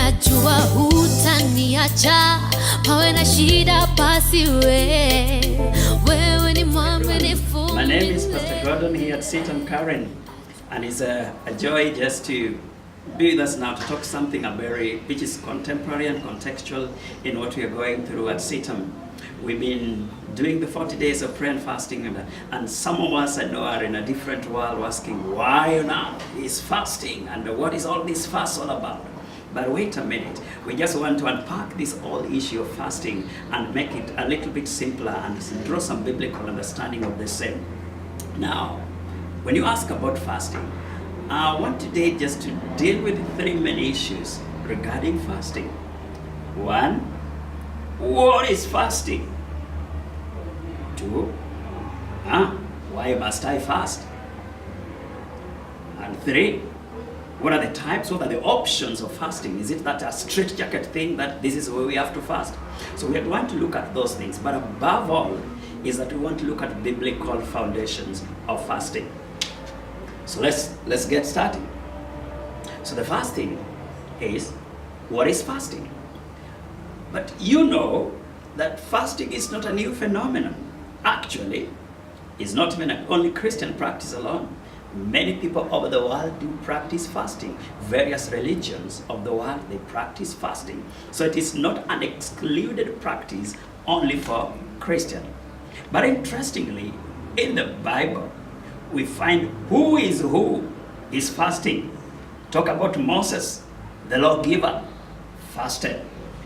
najua hutaniacha, pawe na shida basi wewe ni mwaminifu. My name is Pastor Gordon here at Seaton Karen, and it's a joy just to be with us now to talk something which is contemporary and contextual in what we are going through at Seaton. We've been doing the 40 days of prayer and fasting, and some of us I know are in a different world asking, why on earth is fasting and what is all this fast all about? But wait a minute, we just want to unpack this whole issue of fasting and make it a little bit simpler and draw some biblical understanding of the same. Now, when you ask about fasting, I want today just to deal with 3 main issues regarding fasting. 1, what is fasting? 2, why must I fast? And 3, what are the types, what are the options of fasting? Is it that a straitjacket thing that this is where we have to fast? So we are going to look at those things, but above all is that we want to look at biblical foundations of fasting. So let's get started. So the first thing is, what is fasting? But you know that fasting is not a new phenomenon. Actually, it's not even an only Christian practice alone. Many people over the world do practice fasting. Various religions of the world, they practice fasting. So it is not an excluded practice only for Christians. But interestingly, in the Bible, we find who is fasting. Talk about Moses, the lawgiver, fasted.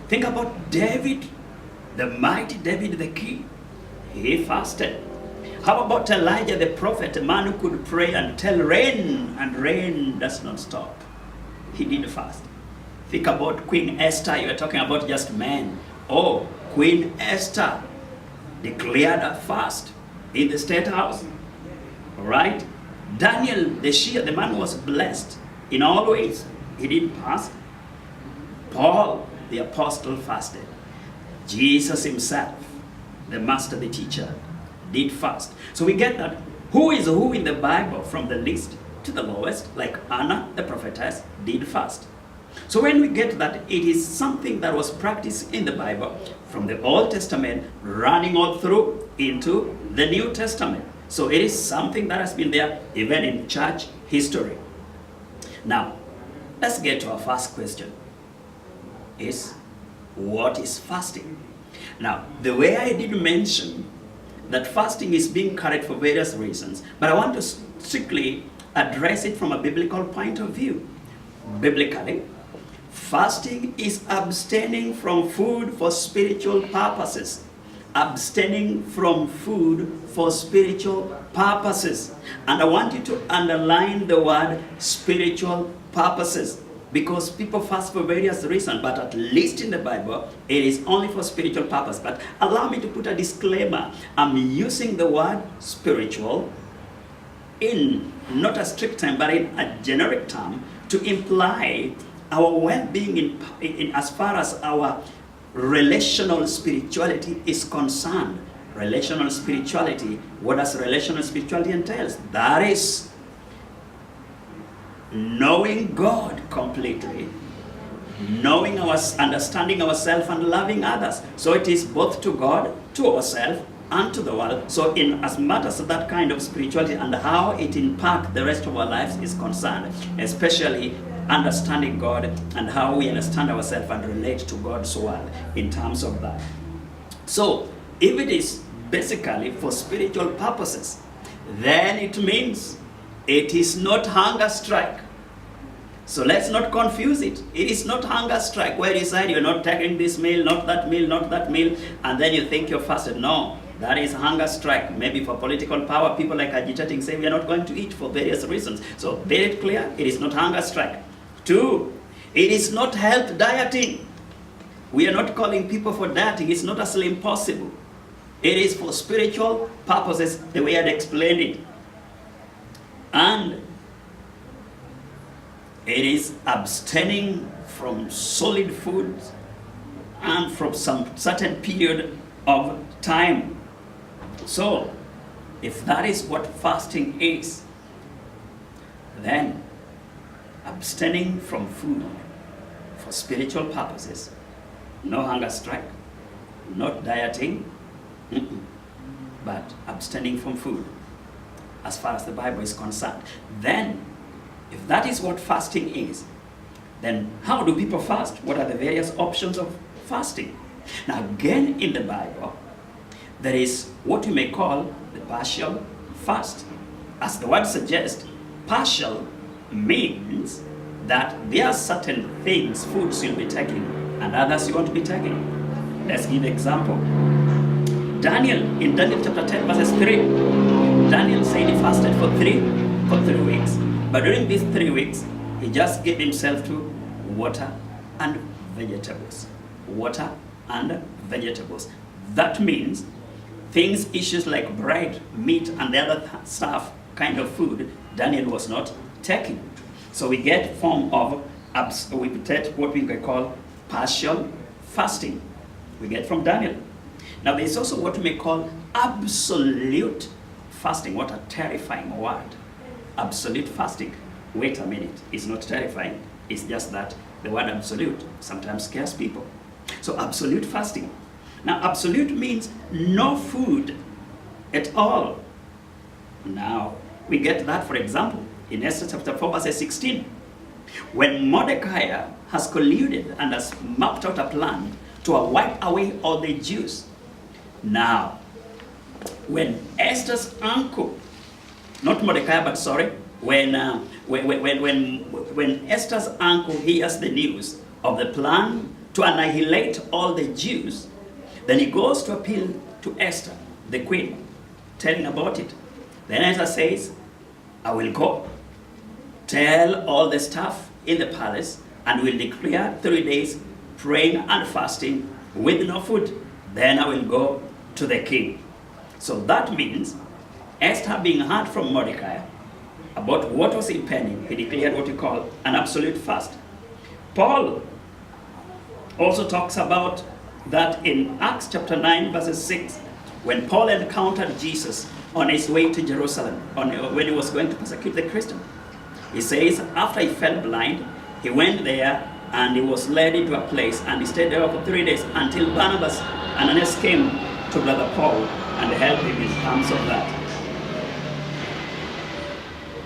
Think about David, the mighty David the king. He fasted. How about Elijah the prophet, a man who could pray and tell rain, and rain does not stop? He did fast. Think about Queen Esther. You are talking about just men. Oh, Queen Esther declared a fast in the state house. All right? Daniel, the man was blessed in all ways. He did fast. Paul, the apostle, fasted. Jesus himself, the master, the teacher, did fast. So we get that who is who in the Bible, from the least to the lowest, like Anna, the prophetess, did fast. So when we get that it is something that was practiced in the Bible, from the Old Testament, running all through into the New Testament. So it is something that has been there even in church history. Now, let's get to our first question. Is, what is fasting? Now, the way I did mention that fasting is being carried for various reasons, but I want to strictly address it from a biblical point of view. Biblically, fasting is abstaining from food for spiritual purposes. Abstaining from food for spiritual purposes. And I want you to underline the word spiritual purposes, because people fast for various reasons, but at least in the Bible, it is only for spiritual purpose. But allow me to put a disclaimer. I'm using the word spiritual in not a strict term, but in a generic term, to imply our well-being in as far as our relational spirituality is concerned. Relational spirituality, what does relational spirituality entails? That is knowing God completely, knowing understanding ourselves and loving others. So it is both to God, to ourselves, and to the world. So in as much as that kind of spirituality and how it impacts the rest of our lives is concerned, especially understanding God and how we understand ourselves and relate to God's world in terms of that. So if it is basically for spiritual purposes, then it means it is not hunger strike. So let's not confuse it. It is not hunger strike where you decide you're not taking this meal, not that meal, not that meal, and then you think you're fasted. No, that is hunger strike. Maybe for political power, people like agitating say we are not going to eat for various reasons. So very clear, it is not hunger strike. 2, it is not health dieting. We are not calling people for dieting. It's not as impossible. It is for spiritual purposes, the way I'd explained it. And it is abstaining from solid foods and from some certain period of time. So, if that is what fasting is, then abstaining from food for spiritual purposes, no hunger strike, not dieting, but abstaining from food, as far as the Bible is concerned. Then, if that is what fasting is, then how do people fast? What are the various options of fasting? Now, again, in the Bible, there is what you may call the partial fast. As the word suggests, partial means that there are certain things, foods you'll be taking, and others you won't be taking. Let's give an example. In Daniel chapter 10, verses 3, Daniel said he fasted for three weeks. But during these 3 weeks, he just gave himself to water and vegetables. Water and vegetables. That means issues like bread, meat, and the other stuff, kind of food, Daniel was not taking. So we get form of, we take what we can call partial fasting. We get from Daniel. Now there's also what we may call absolute fasting. What a terrifying word. Absolute fasting. Wait a minute, it's not terrifying. It's just that the word absolute sometimes scares people. So absolute fasting. Now absolute means no food at all. Now we get that, for example, in Esther chapter 4 verse 16. When Mordecai has colluded and has mapped out a plan to wipe away all the Jews. Now, when Esther's uncle, not Mordecai, but sorry, when Esther's uncle hears the news of the plan to annihilate all the Jews, then he goes to appeal to Esther, the queen, telling about it. Then Esther says, I will go, tell all the staff in the palace, and will declare 3 days praying and fasting with no food. Then I will go to the king. So that means Esther, being heard from Mordecai about what was impending, he declared what you call an absolute fast. Paul also talks about that in Acts chapter 9 verses 6, when Paul encountered Jesus on his way to Jerusalem, when he was going to persecute the Christians. He says after he fell blind, he went there and he was led into a place and he stayed there for 3 days until Barnabas and Ananias came to Brother Paul and helped him in terms of that.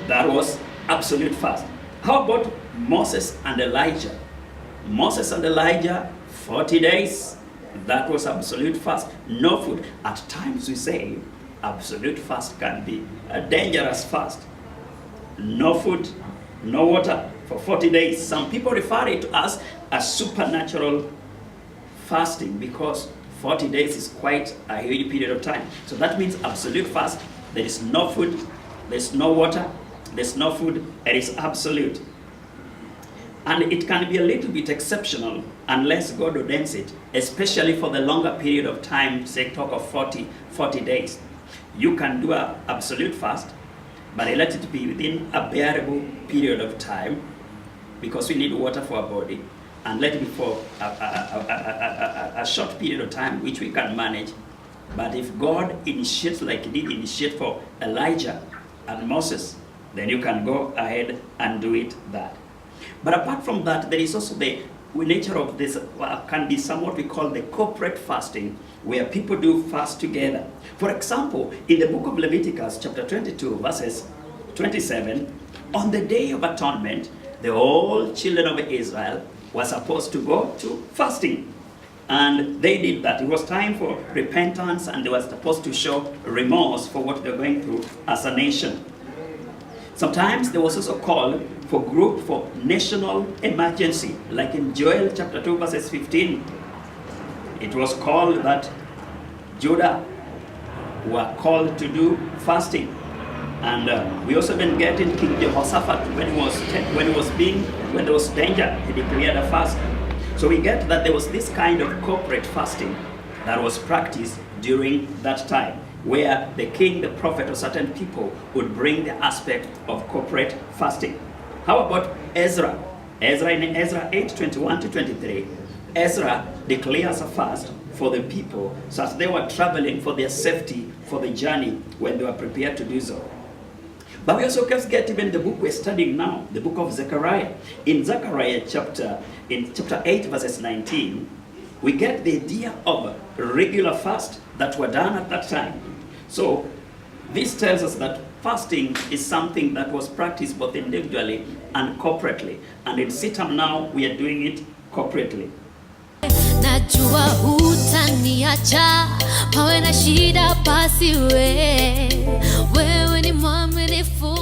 That was absolute fast. How about Moses and Elijah? Moses and Elijah, 40 days. That was absolute fast. No food. At times we say absolute fast can be a dangerous fast. No food, no water for 40 days. Some people refer it to as a supernatural fasting because 40 days is quite a huge period of time. So that means absolute fast. There is no food, there's no water, there's no food, it is absolute. And it can be a little bit exceptional unless God ordains it, especially for the longer period of time, say talk of 40 days. You can do an absolute fast, but let it be within a bearable period of time because we need water for our body, and let it be for a short period of time which we can manage. But if God initiates like he did initiate for Elijah and Moses, then you can go ahead and do it that. But apart from that, there is also the nature of this can be somewhat we call the corporate fasting, where people do fast together. For example, in the book of Leviticus, chapter 22, verses 27, on the Day of Atonement, the whole children of Israel were supposed to go to fasting. And they did that. It was time for repentance, and they were supposed to show remorse for what they were going through as a nation. Sometimes there was also called for national emergency, like in Joel chapter 2 verses 15. It was called that Judah were called to do fasting. And we also been getting King Jehoshaphat when there was danger, he declared a fast. So we get that there was this kind of corporate fasting that was practiced during that time, where the king, the prophet, or certain people would bring the aspect of corporate fasting. How about Ezra? In Ezra 8:21-23, Ezra declares a fast for the people so as they were traveling for their safety for the journey when they were prepared to do so. But we also can get even the book we're studying now, the book of Zechariah. In Zechariah chapter 8 verses 19, we get the idea of regular fast that were done at that time. So this tells us that fasting is something that was practiced both individually and corporately. And in Sitam now, we are doing it corporately. Najua hutaniacha, pawe na shida basi wewe ni mwaminifu.